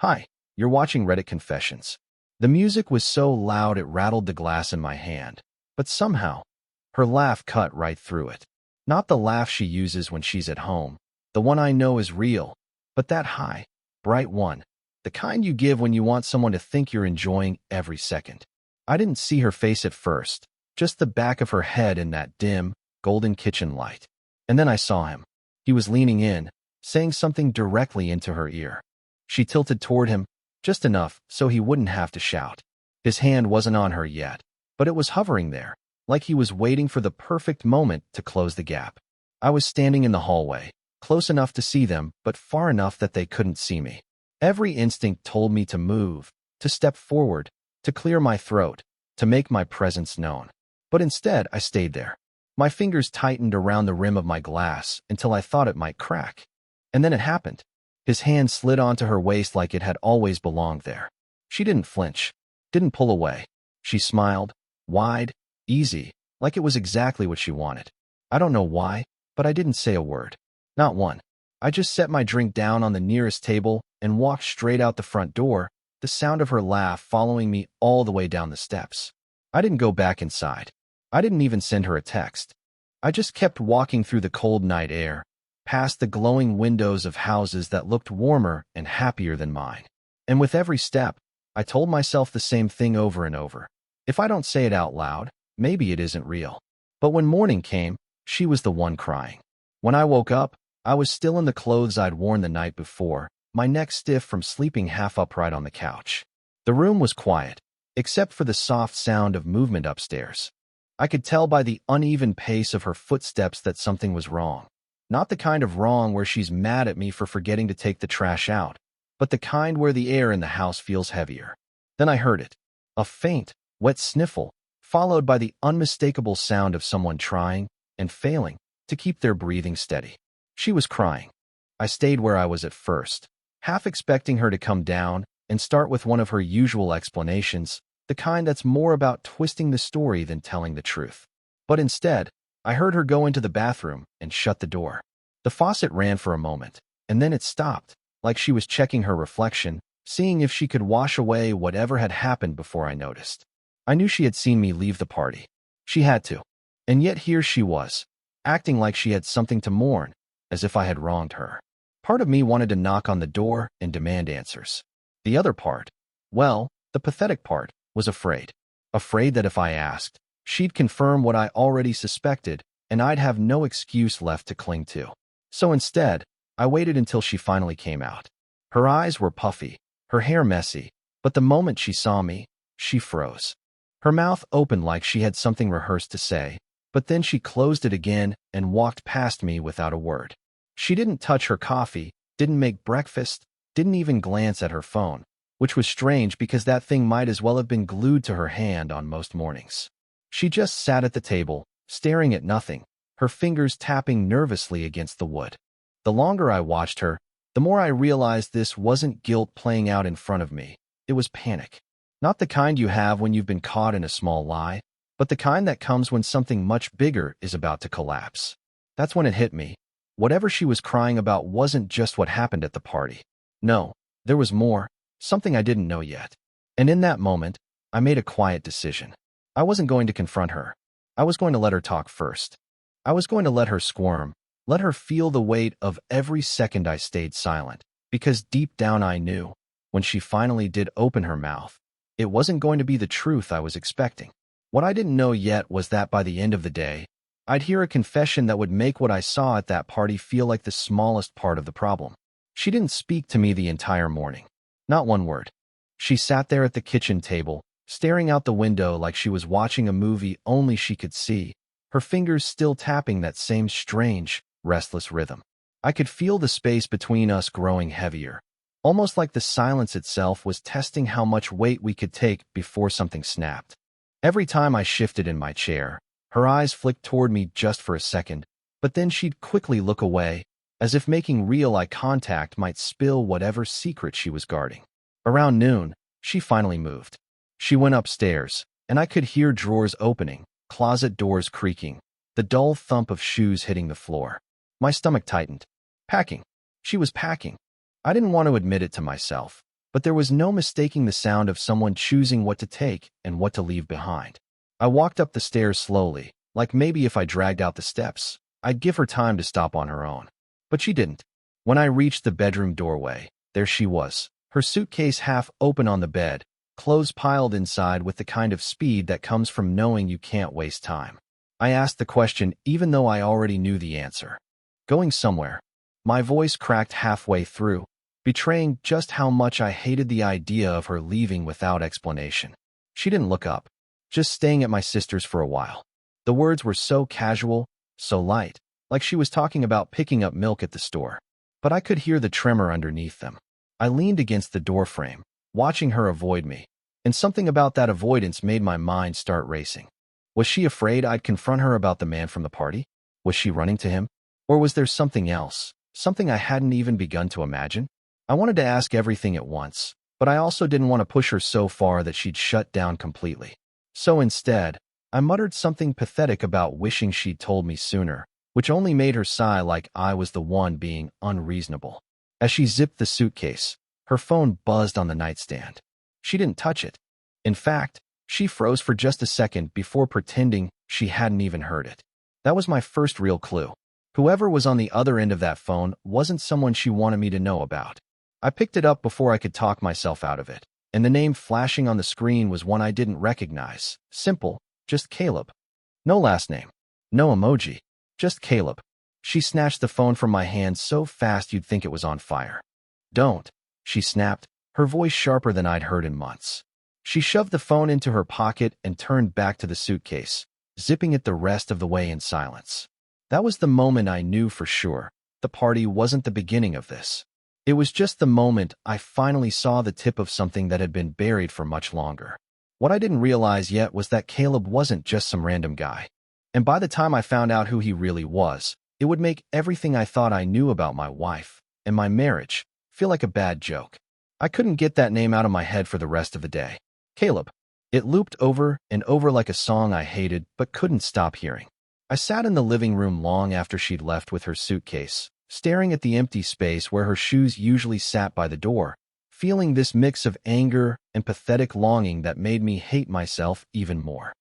Hi, you're watching Reddit Confessions. The music was so loud it rattled the glass in my hand, but somehow, her laugh cut right through it. Not the laugh she uses when she's at home, the one I know is real, but that high, bright one, the kind you give when you want someone to think you're enjoying every second. I didn't see her face at first, just the back of her head in that dim, golden kitchen light. And then I saw him. He was leaning in, saying something directly into her ear. She tilted toward him, just enough so he wouldn't have to shout. His hand wasn't on her yet, but it was hovering there, like he was waiting for the perfect moment to close the gap. I was standing in the hallway, close enough to see them, but far enough that they couldn't see me. Every instinct told me to move, to step forward, to clear my throat, to make my presence known. But instead, I stayed there. My fingers tightened around the rim of my glass until I thought it might crack. And then it happened. His hand slid onto her waist like it had always belonged there. She didn't flinch, didn't pull away. She smiled, wide, easy, like it was exactly what she wanted. I don't know why, but I didn't say a word. Not one. I just set my drink down on the nearest table and walked straight out the front door, the sound of her laugh following me all the way down the steps. I didn't go back inside. I didn't even send her a text. I just kept walking through the cold night air, past the glowing windows of houses that looked warmer and happier than mine. And with every step, I told myself the same thing over and over. If I don't say it out loud, maybe it isn't real. But when morning came, she was the one crying. When I woke up, I was still in the clothes I'd worn the night before, my neck stiff from sleeping half upright on the couch. The room was quiet, except for the soft sound of movement upstairs. I could tell by the uneven pace of her footsteps that something was wrong. Not the kind of wrong where she's mad at me for forgetting to take the trash out, but the kind where the air in the house feels heavier. Then I heard it. A faint, wet sniffle, followed by the unmistakable sound of someone trying, and failing, to keep their breathing steady. She was crying. I stayed where I was at first, half expecting her to come down and start with one of her usual explanations, the kind that's more about twisting the story than telling the truth. But instead, I heard her go into the bathroom and shut the door. The faucet ran for a moment, and then it stopped, like she was checking her reflection, seeing if she could wash away whatever had happened before I noticed. I knew she had seen me leave the party. She had to. And yet here she was, acting like she had something to mourn, as if I had wronged her. Part of me wanted to knock on the door and demand answers. The other part, well, the pathetic part, was afraid. Afraid that if I asked, she'd confirm what I already suspected, and I'd have no excuse left to cling to. So instead, I waited until she finally came out. Her eyes were puffy, her hair messy, but the moment she saw me, she froze. Her mouth opened like she had something rehearsed to say, but then she closed it again and walked past me without a word. She didn't touch her coffee, didn't make breakfast, didn't even glance at her phone, which was strange because that thing might as well have been glued to her hand on most mornings. She just sat at the table, staring at nothing, her fingers tapping nervously against the wood. The longer I watched her, the more I realized this wasn't guilt playing out in front of me. It was panic. Not the kind you have when you've been caught in a small lie, but the kind that comes when something much bigger is about to collapse. That's when it hit me. Whatever she was crying about wasn't just what happened at the party. No, there was more, something I didn't know yet. And in that moment, I made a quiet decision. I wasn't going to confront her. I was going to let her talk first. I was going to let her squirm, let her feel the weight of every second I stayed silent, because deep down I knew, when she finally did open her mouth, it wasn't going to be the truth I was expecting. What I didn't know yet was that by the end of the day, I'd hear a confession that would make what I saw at that party feel like the smallest part of the problem. She didn't speak to me the entire morning. Not one word. She sat there at the kitchen table, staring out the window like she was watching a movie only she could see, her fingers still tapping that same strange, restless rhythm. I could feel the space between us growing heavier, almost like the silence itself was testing how much weight we could take before something snapped. Every time I shifted in my chair, her eyes flicked toward me just for a second, but then she'd quickly look away, as if making real eye contact might spill whatever secret she was guarding. Around noon, she finally moved. She went upstairs, and I could hear drawers opening, closet doors creaking, the dull thump of shoes hitting the floor. My stomach tightened. Packing. She was packing. I didn't want to admit it to myself, but there was no mistaking the sound of someone choosing what to take and what to leave behind. I walked up the stairs slowly, like maybe if I dragged out the steps, I'd give her time to stop on her own. But she didn't. When I reached the bedroom doorway, there she was, her suitcase half open on the bed, clothes piled inside with the kind of speed that comes from knowing you can't waste time. I asked the question even though I already knew the answer. Going somewhere. My voice cracked halfway through, betraying just how much I hated the idea of her leaving without explanation. She didn't look up, just staying at my sister's for a while. The words were so casual, so light, like she was talking about picking up milk at the store. But I could hear the tremor underneath them. I leaned against the doorframe, watching her avoid me, and something about that avoidance made my mind start racing. Was she afraid I'd confront her about the man from the party? Was she running to him? Or was there something else, something I hadn't even begun to imagine? I wanted to ask everything at once, but I also didn't want to push her so far that she'd shut down completely. So instead, I muttered something pathetic about wishing she'd told me sooner, which only made her sigh like I was the one being unreasonable. As she zipped the suitcase, her phone buzzed on the nightstand. She didn't touch it. In fact, she froze for just a second before pretending she hadn't even heard it. That was my first real clue. Whoever was on the other end of that phone wasn't someone she wanted me to know about. I picked it up before I could talk myself out of it, and the name flashing on the screen was one I didn't recognize. Simple, just Caleb. No last name. No emoji. Just Caleb. She snatched the phone from my hand so fast you'd think it was on fire. Don't, she snapped, her voice sharper than I'd heard in months. She shoved the phone into her pocket and turned back to the suitcase, zipping it the rest of the way in silence. That was the moment I knew for sure the party wasn't the beginning of this. It was just the moment I finally saw the tip of something that had been buried for much longer. What I didn't realize yet was that Caleb wasn't just some random guy. And by the time I found out who he really was, it would make everything I thought I knew about my wife and my marriage feel like a bad joke. I couldn't get that name out of my head for the rest of the day. Caleb. It looped over and over like a song I hated but couldn't stop hearing. I sat in the living room long after she'd left with her suitcase, staring at the empty space where her shoes usually sat by the door, feeling this mix of anger and pathetic longing that made me hate myself even more.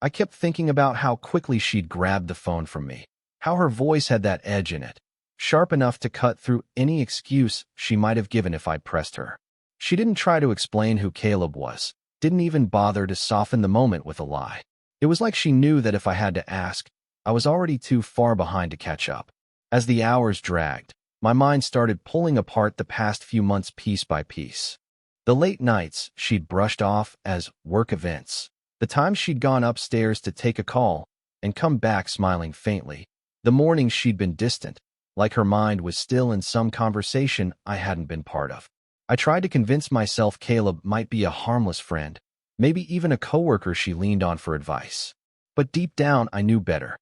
I kept thinking about how quickly she'd grabbed the phone from me, how her voice had that edge in it, sharp enough to cut through any excuse she might have given if I'd pressed her. She didn't try to explain who Caleb was, didn't even bother to soften the moment with a lie. It was like she knew that if I had to ask, I was already too far behind to catch up. As the hours dragged, my mind started pulling apart the past few months piece by piece. The late nights she'd brushed off as work events, the times she'd gone upstairs to take a call and come back smiling faintly, the mornings she'd been distant, like her mind was still in some conversation I hadn't been part of. I tried to convince myself Caleb might be a harmless friend, maybe even a coworker she leaned on for advice. But deep down, I knew better.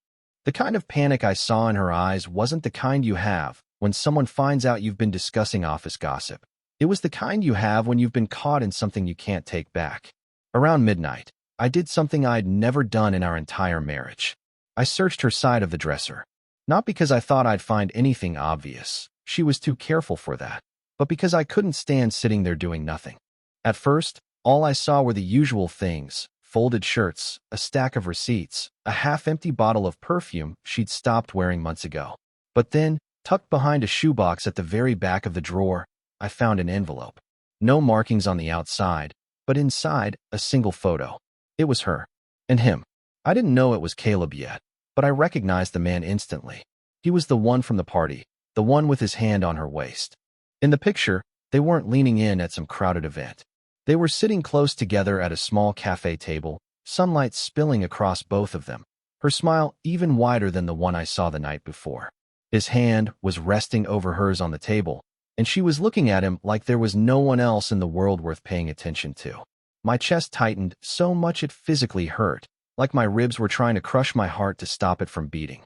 The kind of panic I saw in her eyes wasn't the kind you have when someone finds out you've been discussing office gossip. It was the kind you have when you've been caught in something you can't take back. Around midnight, I did something I'd never done in our entire marriage. I searched her side of the dresser. Not because I thought I'd find anything obvious. She was too careful for that. But because I couldn't stand sitting there doing nothing. At first, all I saw were the usual things: folded shirts, a stack of receipts, a half-empty bottle of perfume she'd stopped wearing months ago. But then, tucked behind a shoebox at the very back of the drawer, I found an envelope. No markings on the outside, but inside, a single photo. It was her. And him. I didn't know it was Caleb yet, but I recognized the man instantly. He was the one from the party, the one with his hand on her waist. In the picture, they weren't leaning in at some crowded event. They were sitting close together at a small cafe table, sunlight spilling across both of them, her smile even wider than the one I saw the night before. His hand was resting over hers on the table, and she was looking at him like there was no one else in the world worth paying attention to. My chest tightened so much it physically hurt, like my ribs were trying to crush my heart to stop it from beating.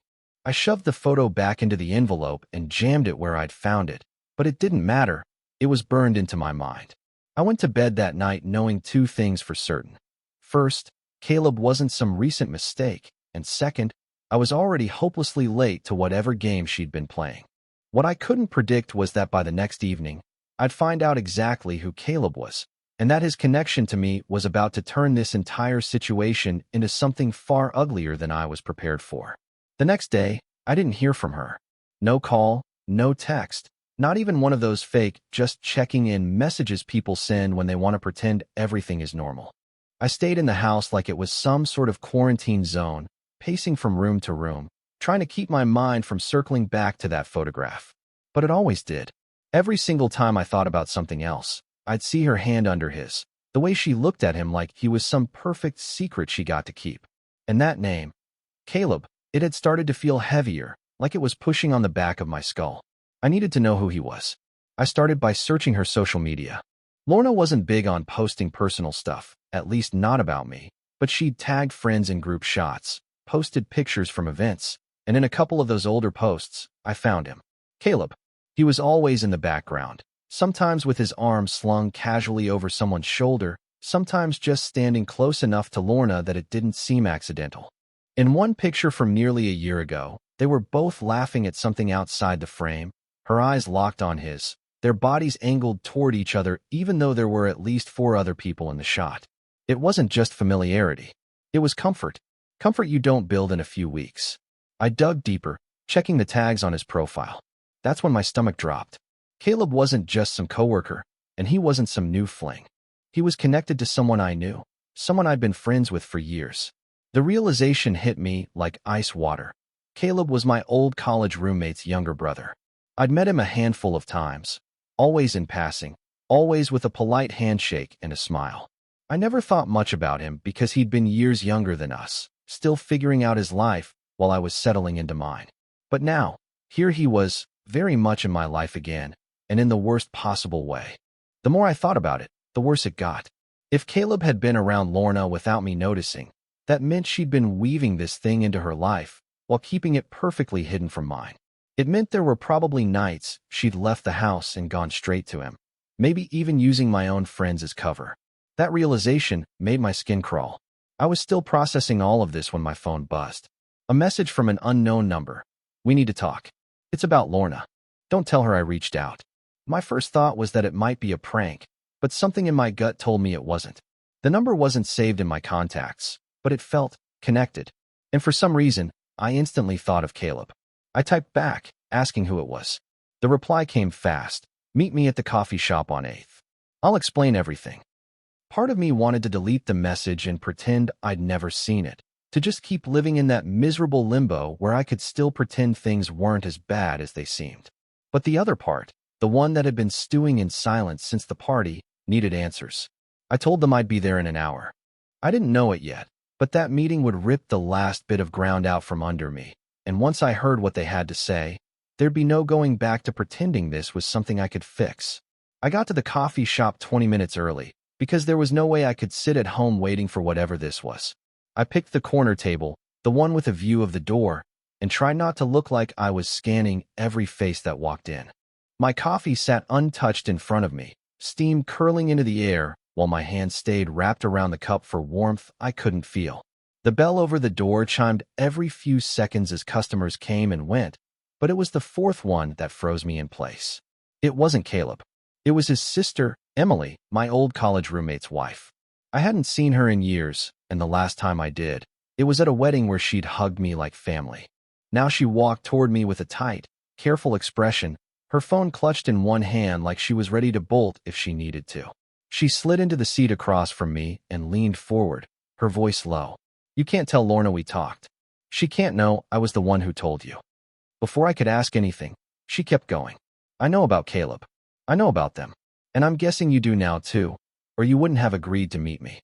I shoved the photo back into the envelope and jammed it where I'd found it, but it didn't matter. It was burned into my mind. I went to bed that night knowing two things for certain. First, Caleb wasn't some recent mistake, and second, I was already hopelessly late to whatever game she'd been playing. What I couldn't predict was that by the next evening, I'd find out exactly who Caleb was, and that his connection to me was about to turn this entire situation into something far uglier than I was prepared for. The next day, I didn't hear from her. No call, no text, not even one of those fake, just checking in messages people send when they want to pretend everything is normal. I stayed in the house like it was some sort of quarantine zone, pacing from room to room, trying to keep my mind from circling back to that photograph. But it always did. Every single time I thought about something else, I'd see her hand under his, the way she looked at him like he was some perfect secret she got to keep. And that name, Caleb, it had started to feel heavier, like it was pushing on the back of my skull. I needed to know who he was. I started by searching her social media. Lorna wasn't big on posting personal stuff, at least not about me, but she'd tagged friends in group shots, posted pictures from events, and in a couple of those older posts, I found him. Caleb. He was always in the background, sometimes with his arm slung casually over someone's shoulder, sometimes just standing close enough to Lorna that it didn't seem accidental. In one picture from nearly a year ago, they were both laughing at something outside the frame, her eyes locked on his, their bodies angled toward each other even though there were at least 4 other people in the shot. It wasn't just familiarity. It was comfort. Comfort you don't build in a few weeks. I dug deeper, checking the tags on his profile. That's when my stomach dropped. Caleb wasn't just some coworker, and he wasn't some new fling. He was connected to someone I knew, someone I'd been friends with for years. The realization hit me like ice water. Caleb was my old college roommate's younger brother. I'd met him a handful of times, always in passing, always with a polite handshake and a smile. I never thought much about him because he'd been years younger than us, still figuring out his life while I was settling into mine. But now, here he was, very much in my life again, and in the worst possible way. The more I thought about it, the worse it got. If Caleb had been around Lorna without me noticing, that meant she'd been weaving this thing into her life while keeping it perfectly hidden from mine. It meant there were probably nights she'd left the house and gone straight to him, maybe even using my own friends as cover. That realization made my skin crawl. I was still processing all of this when my phone buzzed. A message from an unknown number. "We need to talk. It's about Lorna. Don't tell her I reached out." My first thought was that it might be a prank, but something in my gut told me it wasn't. The number wasn't saved in my contacts, but it felt connected. And for some reason, I instantly thought of Caleb. I typed back, asking who it was. The reply came fast. "Meet me at the coffee shop on 8th. I'll explain everything." Part of me wanted to delete the message and pretend I'd never seen it, to just keep living in that miserable limbo where I could still pretend things weren't as bad as they seemed. But the other part, the one that had been stewing in silence since the party, needed answers. I told them I'd be there in an hour. I didn't know it yet, but that meeting would rip the last bit of ground out from under me, and once I heard what they had to say, there'd be no going back to pretending this was something I could fix. I got to the coffee shop 20 minutes early, because there was no way I could sit at home waiting for whatever this was. I picked the corner table, the one with a view of the door, and tried not to look like I was scanning every face that walked in. My coffee sat untouched in front of me, steam curling into the air, while my hand stayed wrapped around the cup for warmth I couldn't feel. The bell over the door chimed every few seconds as customers came and went, but it was the 4th one that froze me in place. It wasn't Caleb. It was his sister, Emily, my old college roommate's wife. I hadn't seen her in years, and the last time I did, it was at a wedding where she'd hugged me like family. Now she walked toward me with a tight, careful expression, her phone clutched in one hand like she was ready to bolt if she needed to. She slid into the seat across from me and leaned forward, her voice low. "You can't tell Lorna we talked. She can't know I was the one who told you." Before I could ask anything, she kept going. "I know about Caleb. I know about them. And I'm guessing you do now too, or you wouldn't have agreed to meet me."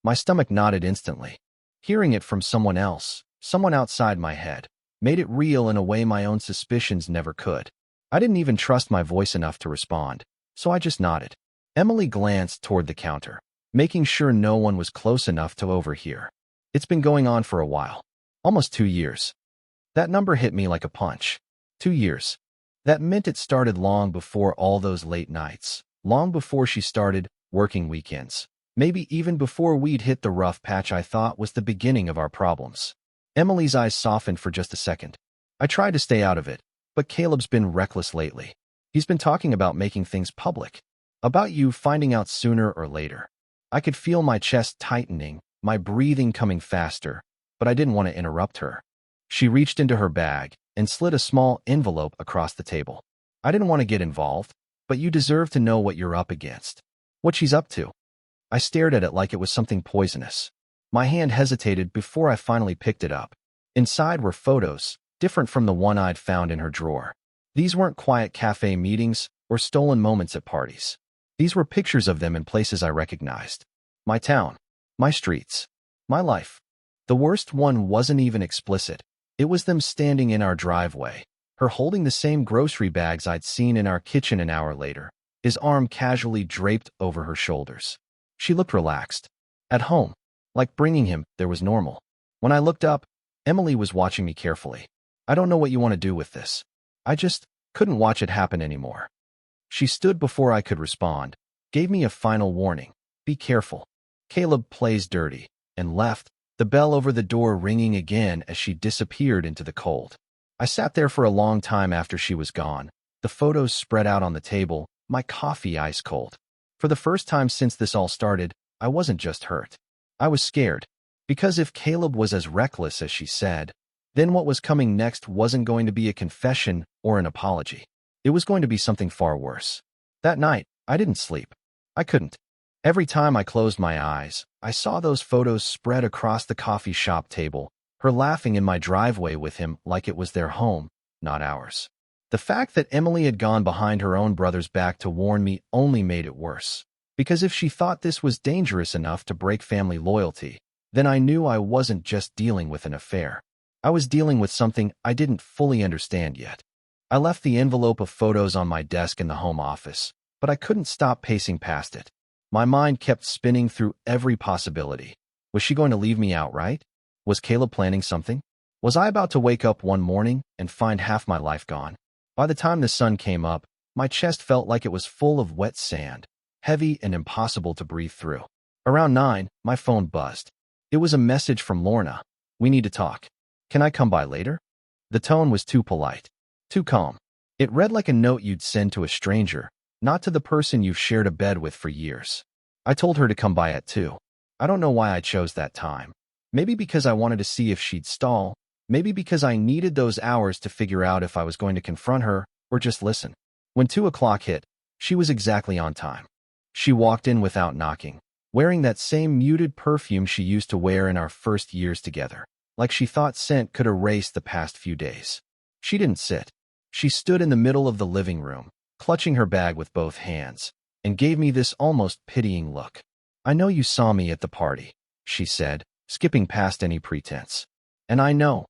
My stomach nodded instantly. Hearing it from someone else, someone outside my head, made it real in a way my own suspicions never could. I didn't even trust my voice enough to respond, so I just nodded. Emily glanced toward the counter, making sure no one was close enough to overhear. "It's been going on for a while. Almost 2 years." That number hit me like a punch. 2 years. That meant it started long before all those late nights, long before she started working weekends. Maybe even before we'd hit the rough patch I thought was the beginning of our problems. Emily's eyes softened for just a second. "I tried to stay out of it, but Caleb's been reckless lately. He's been talking about making things public, about you finding out sooner or later. I could feel my chest tightening, my breathing coming faster, but I didn't want to interrupt her. She reached into her bag and slid a small envelope across the table. I didn't want to get involved, but you deserve to know what you're up against. What she's up to. I stared at it like it was something poisonous. My hand hesitated before I finally picked it up. Inside were photos, different from the one I'd found in her drawer. These weren't quiet cafe meetings or stolen moments at parties. These were pictures of them in places I recognized. My town, my streets, my life. The worst one wasn't even explicit. It was them standing in our driveway, her holding the same grocery bags I'd seen in our kitchen an hour later, his arm casually draped over her shoulders. She looked relaxed. At home, like bringing him there was normal. When I looked up, Emily was watching me carefully. I don't know what you want to do with this. I just couldn't watch it happen anymore. She stood before I could respond, gave me a final warning. Be careful. Caleb plays dirty, and left, the bell over the door ringing again as she disappeared into the cold. I sat there for a long time after she was gone, the photos spread out on the table, my coffee ice cold. For the first time since this all started, I wasn't just hurt. I was scared. Because if Caleb was as reckless as she said, then what was coming next wasn't going to be a confession or an apology. It was going to be something far worse. That night, I didn't sleep. I couldn't. Every time I closed my eyes, I saw those photos spread across the coffee shop table, her laughing in my driveway with him like it was their home, not ours. The fact that Emily had gone behind her own brother's back to warn me only made it worse. Because if she thought this was dangerous enough to break family loyalty, then I knew I wasn't just dealing with an affair. I was dealing with something I didn't fully understand yet. I left the envelope of photos on my desk in the home office, but I couldn't stop pacing past it. My mind kept spinning through every possibility. Was she going to leave me outright? Was Caleb planning something? Was I about to wake up one morning and find half my life gone? By the time the sun came up, my chest felt like it was full of wet sand, heavy and impossible to breathe through. Around 9, my phone buzzed. It was a message from Lorna. We need to talk. Can I come by later? The tone was too polite, too calm. It read like a note you'd send to a stranger, not to the person you've shared a bed with for years. I told her to come by at 2. I don't know why I chose that time. Maybe because I wanted to see if she'd stall, maybe because I needed those hours to figure out if I was going to confront her or just listen. When 2 o'clock hit, she was exactly on time. She walked in without knocking, wearing that same muted perfume she used to wear in our first years together, like she thought scent could erase the past few days. She didn't sit. She stood in the middle of the living room, clutching her bag with both hands, and gave me this almost pitying look. I know you saw me at the party, she said, skipping past any pretense. And I know.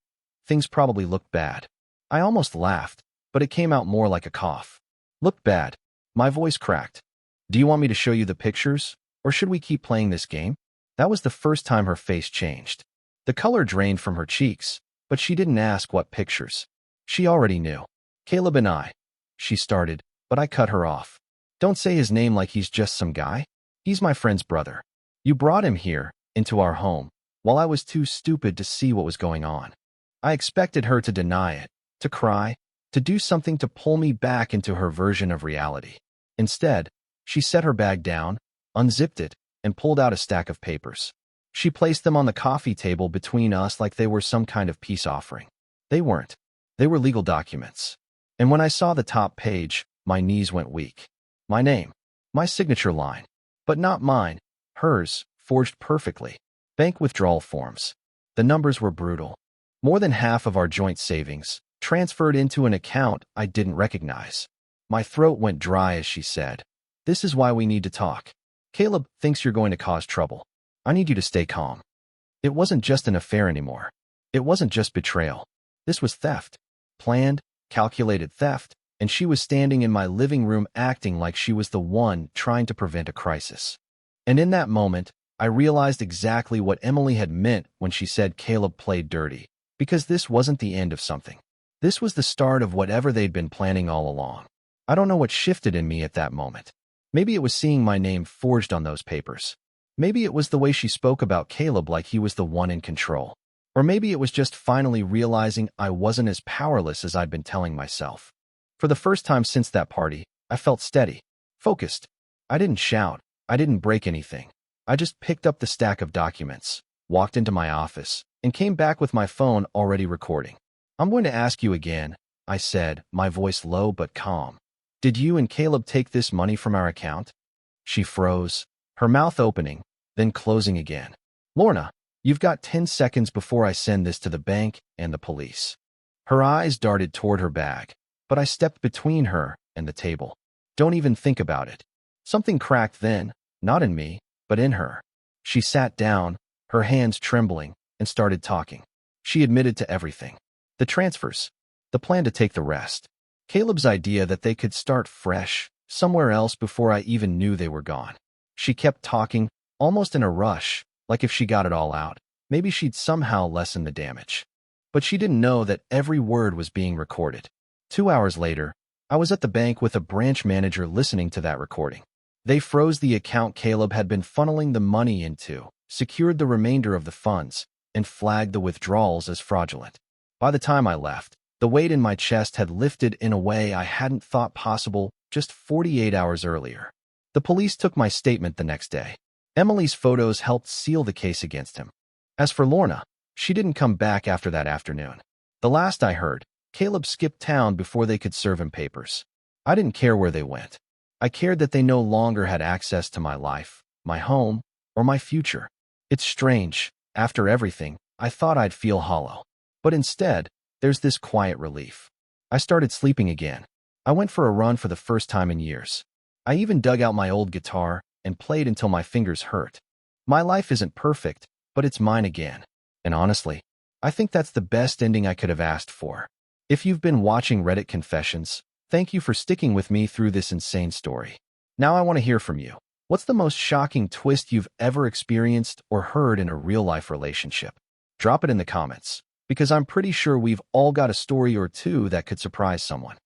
Things probably looked bad. I almost laughed, but it came out more like a cough. Looked bad. My voice cracked. Do you want me to show you the pictures, or should we keep playing this game? That was the first time her face changed. The color drained from her cheeks, but she didn't ask what pictures. She already knew. Caleb and I. She started, but I cut her off. Don't say his name like he's just some guy. He's my friend's brother. You brought him here, into our home, while I was too stupid to see what was going on. I expected her to deny it, to cry, to do something to pull me back into her version of reality. Instead, she set her bag down, unzipped it, and pulled out a stack of papers. She placed them on the coffee table between us like they were some kind of peace offering. They weren't. They were legal documents. And when I saw the top page, my knees went weak. My name. My signature line. But not mine. Hers, forged perfectly. Bank withdrawal forms. The numbers were brutal. More than half of our joint savings, transferred into an account I didn't recognize. My throat went dry as she said, "This is why we need to talk. Caleb thinks you're going to cause trouble. I need you to stay calm." It wasn't just an affair anymore. It wasn't just betrayal. This was theft. Planned, calculated theft, and she was standing in my living room acting like she was the one trying to prevent a crisis. And in that moment, I realized exactly what Emily had meant when she said Caleb played dirty, because this wasn't the end of something. This was the start of whatever they'd been planning all along. I don't know what shifted in me at that moment. Maybe it was seeing my name forged on those papers. Maybe it was the way she spoke about Caleb like he was the one in control. Or maybe it was just finally realizing I wasn't as powerless as I'd been telling myself. For the first time since that party, I felt steady, focused. I didn't shout. I didn't break anything. I just picked up the stack of documents, walked into my office, and came back with my phone already recording. I'm going to ask you again, I said, my voice low but calm. Did you and Caleb take this money from our account? She froze, her mouth opening, then closing again. Lorna, you've got 10 seconds before I send this to the bank and the police. Her eyes darted toward her bag, but I stepped between her and the table. Don't even think about it. Something cracked then, not in me, but in her. She sat down, her hands trembling, and started talking. She admitted to everything. The transfers, the plan to take the rest, Caleb's idea that they could start fresh, somewhere else before I even knew they were gone. She kept talking, almost in a rush, like if she got it all out, maybe she'd somehow lessen the damage. But she didn't know that every word was being recorded. 2 hours later, I was at the bank with a branch manager listening to that recording. They froze the account Caleb had been funneling the money into, secured the remainder of the funds, and flagged the withdrawals as fraudulent. By the time I left, the weight in my chest had lifted in a way I hadn't thought possible just 48 hours earlier. The police took my statement the next day. Emily's photos helped seal the case against him. As for Lorna, she didn't come back after that afternoon. The last I heard, Caleb skipped town before they could serve him papers. I didn't care where they went. I cared that they no longer had access to my life, my home, or my future. It's strange. After everything, I thought I'd feel hollow. But instead, there's this quiet relief. I started sleeping again. I went for a run for the first time in years. I even dug out my old guitar and played until my fingers hurt. My life isn't perfect, but it's mine again. And honestly, I think that's the best ending I could have asked for. If you've been watching Reddit Confessions, thank you for sticking with me through this insane story. Now I want to hear from you. What's the most shocking twist you've ever experienced or heard in a real-life relationship? Drop it in the comments, because I'm pretty sure we've all got a story or two that could surprise someone.